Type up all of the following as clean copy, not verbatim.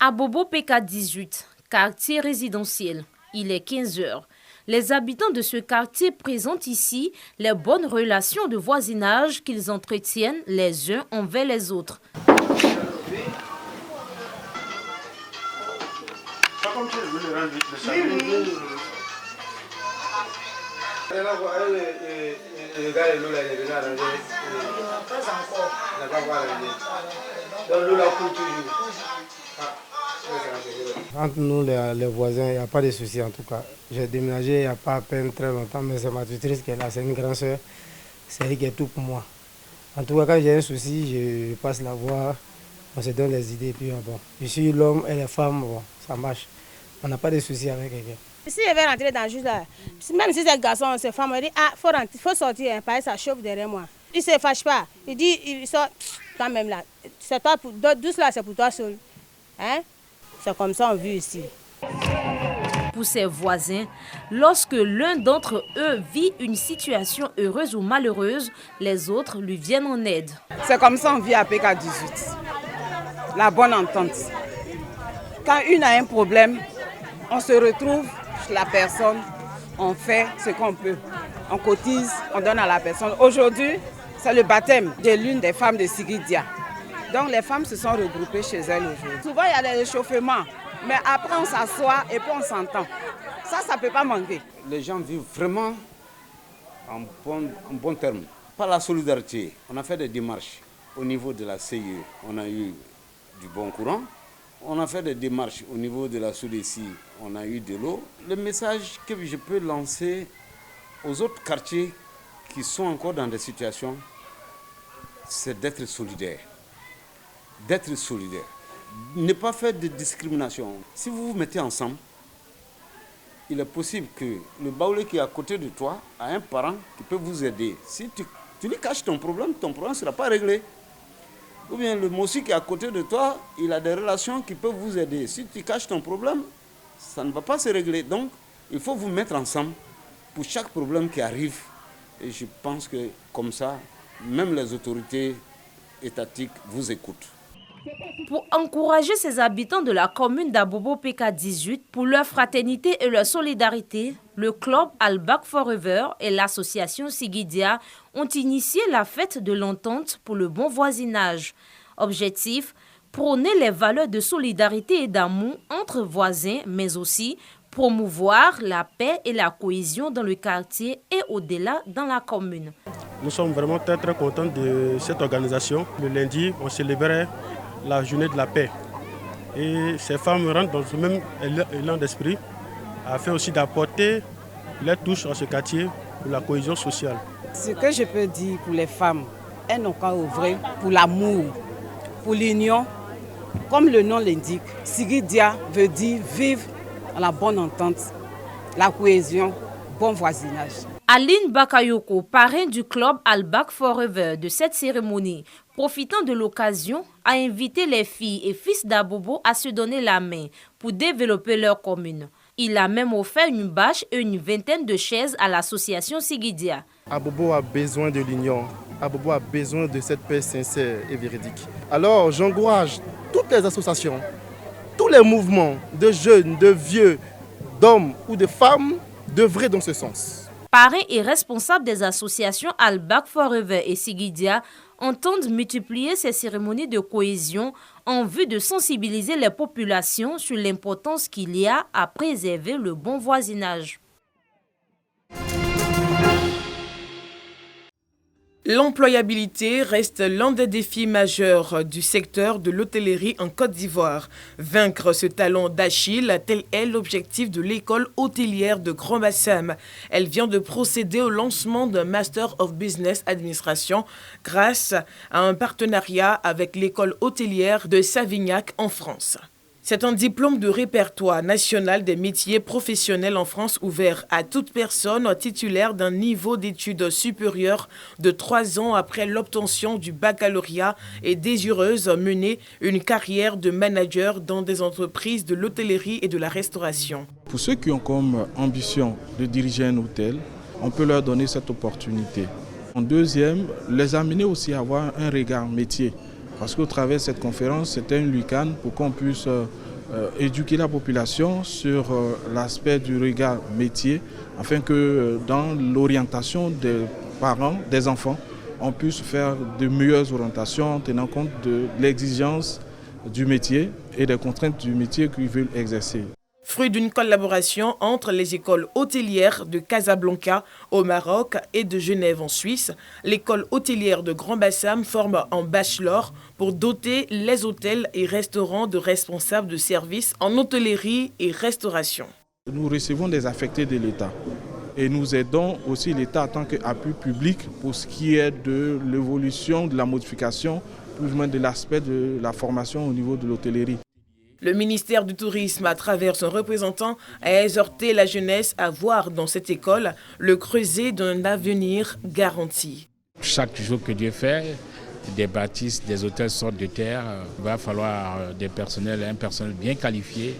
À Bobo PK18, quartier résidentiel, il est 15 heures. Les habitants de ce quartier présentent ici les bonnes relations de voisinage qu'ils entretiennent les uns envers les autres. Entre nous, les voisins, il n'y a pas de souci en tout cas. J'ai déménagé il n'y a pas à peine très longtemps, mais c'est ma tutrice qui est là, c'est une grande soeur. C'est elle qui est tout pour moi. En tout cas, quand j'ai un souci, je passe la voir, on se donne les idées, puis bon. Je suis l'homme et les femmes, bon, ça marche. On n'a pas de souci avec quelqu'un. Si je vais rentrer dans le jus là, même si c'est garçon, c'est femme, il dit ah, faut sortir, hein, parce que ça chauffe derrière moi. Il ne se fâche pas, il dit, il sort quand même là. C'est toi, douce là, c'est pour toi seul. Hein? C'est comme ça on vit ici. Pour ses voisins, lorsque l'un d'entre eux vit une situation heureuse ou malheureuse, les autres lui viennent en aide. C'est comme ça on vit à PK18. La bonne entente. Quand une a un problème, on se retrouve chez la personne, on fait ce qu'on peut. On cotise, on donne à la personne. Aujourd'hui, c'est le baptême de l'une des femmes de Sigidia. Donc les femmes se sont regroupées chez elles aujourd'hui. Souvent il y a des réchauffements, mais après on s'assoit et puis on s'entend. Ça ne peut pas manquer. Les gens vivent vraiment en bon terme. Par la solidarité, on a fait des démarches au niveau de la CIE. On a eu du bon courant. On a fait des démarches au niveau de la SODECI. On a eu de l'eau. Le message que je peux lancer aux autres quartiers qui sont encore dans des situations, c'est d'être solidaire. D'être solidaire. Ne pas faire de discrimination. Si vous vous mettez ensemble, il est possible que le baoulé qui est à côté de toi a un parent qui peut vous aider. Si tu lui caches ton problème ne sera pas réglé. Ou bien le monsieur qui est à côté de toi, il a des relations qui peuvent vous aider. Si tu caches ton problème, ça ne va pas se régler. Donc, il faut vous mettre ensemble pour chaque problème qui arrive. Et je pense que comme ça, même les autorités étatiques vous écoutent. Pour encourager ces habitants de la commune d'Abobo PK18 pour leur fraternité et leur solidarité, le club Al-Bak Forever et l'association Sigidia ont initié la fête de l'entente pour le bon voisinage. Objectif, prôner les valeurs de solidarité et d'amour entre voisins, mais aussi promouvoir la paix et la cohésion dans le quartier et au-delà dans la commune. Nous sommes vraiment très contents de cette organisation. Le lundi, on célébrait la journée de la paix. Et ces femmes rentrent dans ce même élan d'esprit afin aussi d'apporter leur touche à ce quartier pour la cohésion sociale. Ce que je peux dire pour les femmes, elles n'ont qu'à œuvrer pour l'amour, pour l'union. Comme le nom l'indique, Sigidia veut dire vivre dans la bonne entente, la cohésion, bon voisinage. Aline Bakayoko, parrain du club Al-Bak Forever de cette cérémonie, profitant de l'occasion, a invité les filles et fils d'Abobo à se donner la main pour développer leur commune. Il a même offert une bâche et une vingtaine de chaises à l'association Sigidia. Abobo a besoin de l'union. Abobo a besoin de cette paix sincère et véridique. Alors j'encourage toutes les associations, tous les mouvements de jeunes, de vieux, d'hommes ou de femmes d'œuvrer dans ce sens. Parrain et responsable des associations Al-Bak Forever et Sigidia entendent multiplier ces cérémonies de cohésion en vue de sensibiliser les populations sur l'importance qu'il y a à préserver le bon voisinage. L'employabilité reste l'un des défis majeurs du secteur de l'hôtellerie en Côte d'Ivoire. Vaincre ce talent d'Achille, tel est l'objectif de l'école hôtelière de Grand Bassam. Elle vient de procéder au lancement d'un Master of Business Administration grâce à un partenariat avec l'école hôtelière de Savignac en France. C'est un diplôme de répertoire national des métiers professionnels en France ouvert à toute personne titulaire d'un niveau d'études supérieures de 3 ans après l'obtention du baccalauréat et désireuse mener une carrière de manager dans des entreprises de l'hôtellerie et de la restauration. Pour ceux qui ont comme ambition de diriger un hôtel, on peut leur donner cette opportunité. En deuxième, les amener aussi à avoir un regard métier. Parce qu'au travers de cette conférence, c'était une lucane pour qu'on puisse éduquer la population sur l'aspect du regard métier afin que dans l'orientation des parents, des enfants, on puisse faire de meilleures orientations en tenant compte de l'exigence du métier et des contraintes du métier qu'ils veulent exercer. Fruit d'une collaboration entre les écoles hôtelières de Casablanca au Maroc et de Genève en Suisse, l'école hôtelière de Grand Bassam forme un bachelor pour doter les hôtels et restaurants de responsables de services en hôtellerie et restauration. Nous recevons des affectés de l'État et nous aidons aussi l'État en tant qu'appui public pour ce qui est de l'évolution, de la modification, plus ou moins de l'aspect de la formation au niveau de l'hôtellerie. Le ministère du Tourisme, à travers son représentant, a exhorté la jeunesse à voir dans cette école le creuset d'un avenir garanti. Chaque jour que Dieu fait, des bâtisses, des hôtels sortent de terre. Il va falloir un personnel bien qualifié,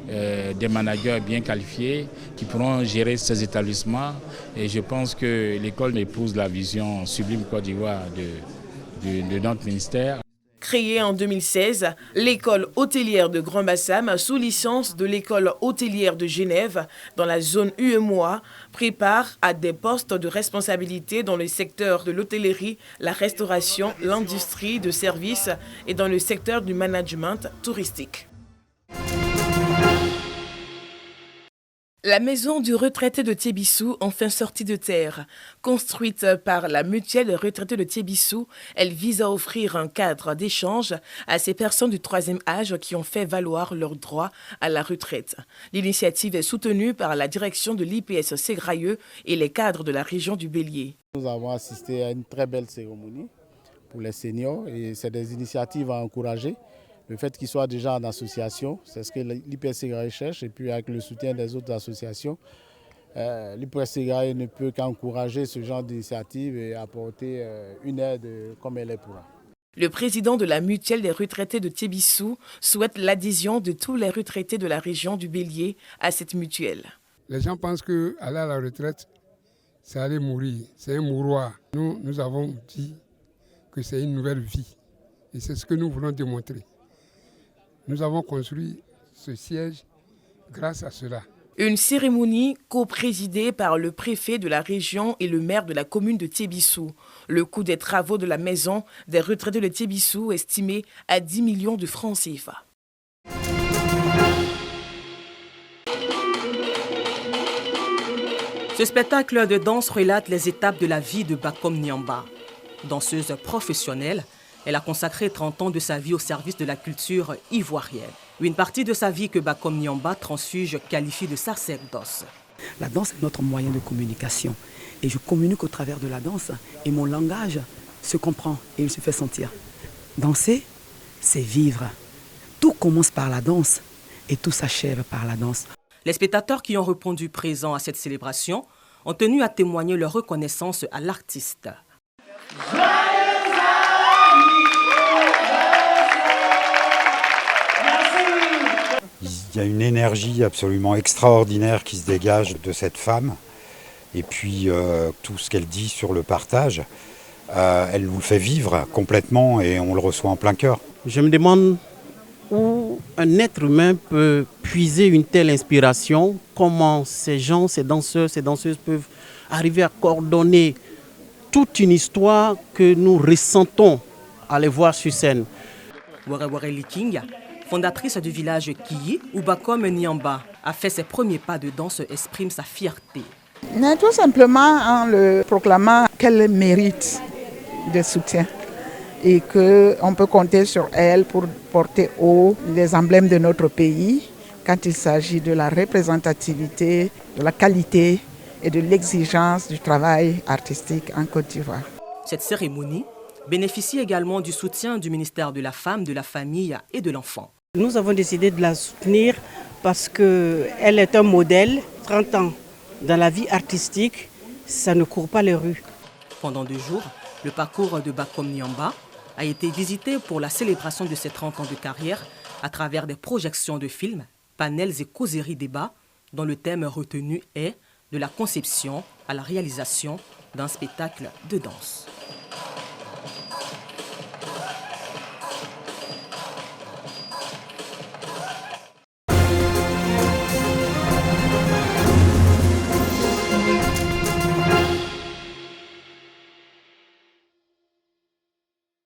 des managers bien qualifiés qui pourront gérer ces établissements. Et je pense que l'école épouse la vision sublime Côte d'Ivoire de notre ministère. Créée en 2016, l'école hôtelière de Grand Bassam, sous licence de l'école hôtelière de Genève, dans la zone UEMOA, prépare à des postes de responsabilité dans le secteur de l'hôtellerie, la restauration, l'industrie de services et dans le secteur du management touristique. La maison du retraité de Tiébissou, enfin sortie de terre. Construite par la mutuelle retraité de Tiébissou, elle vise à offrir un cadre d'échange à ces personnes du troisième âge qui ont fait valoir leur droit à la retraite. L'initiative est soutenue par la direction de l'IPS Ségrailleux et les cadres de la région du Bélier. Nous avons assisté à une très belle cérémonie pour les seniors et c'est des initiatives à encourager. Le fait qu'ils soient déjà en association, c'est ce que l'IPS Ségrailleux cherche et puis avec le soutien des autres associations, l'IPS Ségrailleux ne peut qu'encourager ce genre d'initiative et apporter une aide comme elle est pourra. Le président de la mutuelle des retraités de Tiébissou souhaite l'adhésion de tous les retraités de la région du Bélier à cette mutuelle. Les gens pensent qu'aller à la retraite, c'est aller mourir, c'est un mouroir. Nous avons dit que c'est une nouvelle vie et c'est ce que nous voulons démontrer. Nous avons construit ce siège grâce à cela. Une cérémonie co-présidée par le préfet de la région et le maire de la commune de Tiébissou. Le coût des travaux de la maison des retraités de Tiébissou estimé à 10 millions de francs CFA. Ce spectacle de danse relate les étapes de la vie de Bakom Nyamba. Danseuse professionnelle, elle a consacré 30 ans de sa vie au service de la culture ivoirienne. Une partie de sa vie que Bakom Nyamba, transfuge, qualifie de sacerdoce. La danse est notre moyen de communication. Et je communique au travers de la danse. Et mon langage se comprend et il se fait sentir. Danser, c'est vivre. Tout commence par la danse et tout s'achève par la danse. Les spectateurs qui ont répondu présents à cette célébration ont tenu à témoigner leur reconnaissance à l'artiste. Il y a une énergie absolument extraordinaire qui se dégage de cette femme. Et puis tout ce qu'elle dit sur le partage, elle nous le fait vivre complètement et on le reçoit en plein cœur. Je me demande où un être humain peut puiser une telle inspiration, comment ces gens, ces danseurs, ces danseuses peuvent arriver à coordonner toute une histoire que nous ressentons à les voir sur scène. Wara Liking, fondatrice du village Kiyi, où Bakom Nyamba a fait ses premiers pas de danse, exprime sa fierté. Mais tout simplement en le proclamant qu'elle mérite de soutien et qu'on peut compter sur elle pour porter haut les emblèmes de notre pays quand il s'agit de la représentativité, de la qualité et de l'exigence du travail artistique en Côte d'Ivoire. Cette cérémonie bénéficie également du soutien du ministère de la Femme, de la Famille et de l'Enfant. Nous avons décidé de la soutenir parce qu'elle est un modèle. 30 ans dans la vie artistique, ça ne court pas les rues. Pendant 2 jours, le parcours de Bakom Nyamba a été visité pour la célébration de ses 30 ans de carrière à travers des projections de films, panels et causeries débats dont le thème retenu est de la conception à la réalisation d'un spectacle de danse.